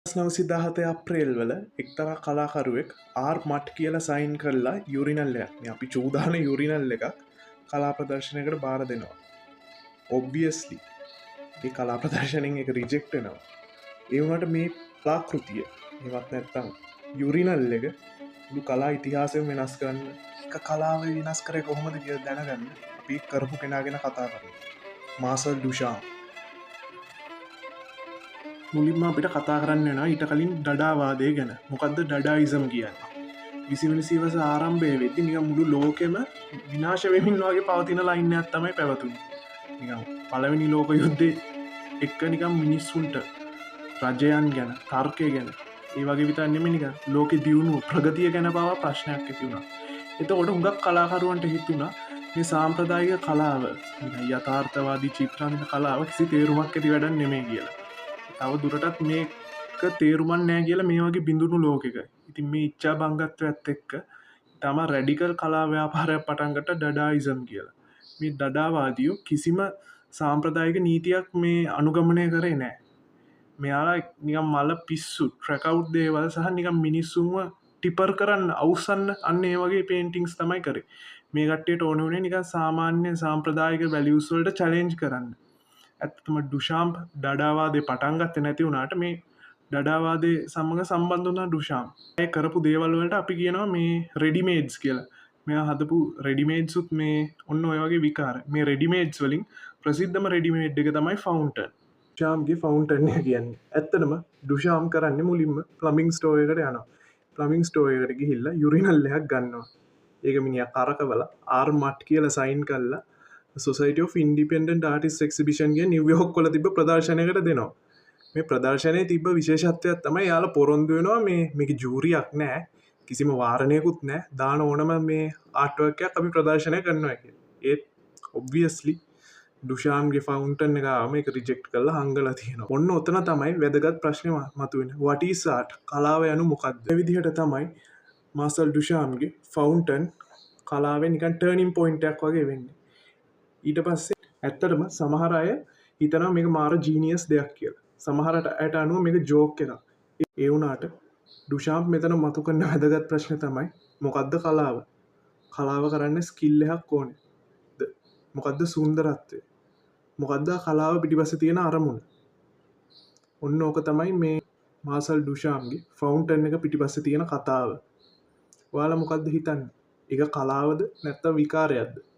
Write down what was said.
1917 අප්‍රේල් වල එක්තරා කලාකරුවෙක් ආර් මට් කියලා සයින් කරලා යුරිනල්ලයක් අපි චූදාන යුරිනල් එකක් කලා ප්‍රදර්ශනයකට බාර දෙනවා. ඔබ්වියස්ලි ඒ කලා ප්‍රදර්ශනයෙන් එක රිජෙක්ටනවා. ඒ වුණට මේ ලාකෘතිය එවත් නැත්තම් යුරිනල් එක ලු කලා ඉතිහාසයෙන් වෙනස් කරන්න එක කලාව වෙනස් කරය කොහොමද කිය දැනගන්න අපි කරපු කෙනගෙන කතා කර මාසල් ඩුෂා මුලින්ම අපිට කතා කරන්න වෙන ඊට කලින් ඩඩාවාදය ගැන මොකක්ද ඩඩායිසම් කියන්න විසිවනසීවස ආරම්භය වෙද්දි නික මුළු ලෝකෙම විනාශ වෙමින් වගේ පවතින ලයින්න ඇත්තමයි පැවතුන් පළවෙනි ලෝක යුද්ධේ එක්ක නිකම් මිනිස්සුන්ට රජයන් ගැන තර්කය ගැන ඒ වගේ විතන්නෙම නික ලෝකෙ දියුණු ප්‍රගතිය ගැන බව ප්‍රශ්නයක් ඇති වුණා. එතකොට හුඟක් කලාකරුවන්ට හිතුණා මේ සාම්ප්‍රදායික කලාව යථාර්ථවාදී චිත්‍රාන්ත කලාව කිසි තේරුමක් ඇති වැඩක් නෙමෙයි කියලා. තව දුරටත් මේක තේරුමක් නෑ කියලා මේ වගේ බිඳුණු ලෝකෙක. ඉතින් මේ ඉච්ඡා බංගත්වයත් එක්ක තම රැඩිකල් කලා ව්‍යාපාරයක් පටන් ගත්ත ඩඩායිසම් කියලා. මේ ඩඩාවාදියෝ කිසිම සාම්ප්‍රදායික නීතියක් මේ අනුගමනය කරේ නෑ. මෙයාලා නිකම් මල පිස්සු ට්‍රැකවු් දේවල් සහ නිකම් මිනිස්සුන්ව ටිපර් කරන්න අවසන්න අන්න ඒ වගේ පේන්ටිංස් තමයි කරේ. මේ කට්ටියට ඕන වුණේ නිකන් සාමාන්‍ය සාම්ප්‍රදායික වැලියුස් වලට චැලෙන්ජ් කරන්න. ඇත්තම ඩුෂාම්ප් ඩඩාවාදේ පටන් ගත්තේ නැති වුණාට මේ ඩඩාවාදේ සමග සම්බන්ධ වුණා ඩුෂාම්. ඒ කරපු දේවල් වලට අපි කියනවා මේ රෙඩිමේඩ්ස් කියලා. මෙයා හදපු රෙඩිමේඩ්සුත් මේ ඔන්න ඔය වගේ විකාර. මේ රෙඩිමේඩ්ස් වලින් ප්‍රසිද්ධම රෙඩිමේඩ් එක තමයි ෆවුන්ටන්. ඩුෂාම්ගේ ෆවුන්ටන් එක කියන්නේ. ඇත්තටම ඩුෂාම් කරන්නේ මුලින්ම ප්ලම්බින් ස්ටෝර් එකට යනවා. ප්ලම්බින් ස්ටෝර් එකට ගිහිල්ලා යුරිනල් එකක් ගන්නවා. ඒක මිනිහා කරකවලා ආර් මට් කියලා සයින් කරලා Society of Independent Artists Exhibition ගේ නිව්යෝර්ක් වල තිබ්බ ප්‍රදර්ශනයකට දෙනවා. මේ ප්‍රදර්ශනයේ තිබ්බ විශේෂත්වයක් තමයි යාලා පොරොන්දු වෙනවා මේක ජූරියක් නෑ. කිසිම වාරණයකුත් නෑ. දාන ඕනම මේ ආර්ට් වර්ක් එකක් අපි ප්‍රදර්ශනය කරනවා කියලා. ඒත් ඔබ්වියස්ලි ඩුෂාම්ගේ ෆවුන්ටන් එක මේක රිජෙක්ට් කරලා හංගලා තියෙනවා. ඔන්න ඔතන තමයි වැදගත් ප්‍රශ්නේ මතුවෙන්නේ. what is art? කලාව යනු මොකක්ද? මේ විදිහට තමයි මාසල් ඩුෂාම්ගේ ෆවුන්ටන් කලාවේ නිකන් ටර්නින් පොයින්ට් එකක් වගේ වෙන්නේ. ඊට පස්සේ ඇත්තටම සමහර අය හිතනවා මේක මාර ජීනියස් දෙයක් කියලා. සමහරට අයට අනුව මේක ජෝක් එකක්. ඒ වුණාට ඩුෂාම්ප් මෙතන මතු කරන වැදගත් ප්‍රශ්නේ තමයි මොකද්ද කලාව? කලාව කරන්න ස්කිල් එකක් ඕනේ. මොකද්ද සුන්දරත්වය? මොකද්ද කලාව පිටිපස්සේ තියෙන අරමුණ? ඔන්න ඕක තමයි මේ මාසල් ඩුෂාම්ගේ ෆවුන්ටන් එක පිටිපස්සේ තියෙන කතාව. ඔයාලා මොකද්ද හිතන්නේ? ඒක කලාවද නැත්නම් විකාරයක්ද?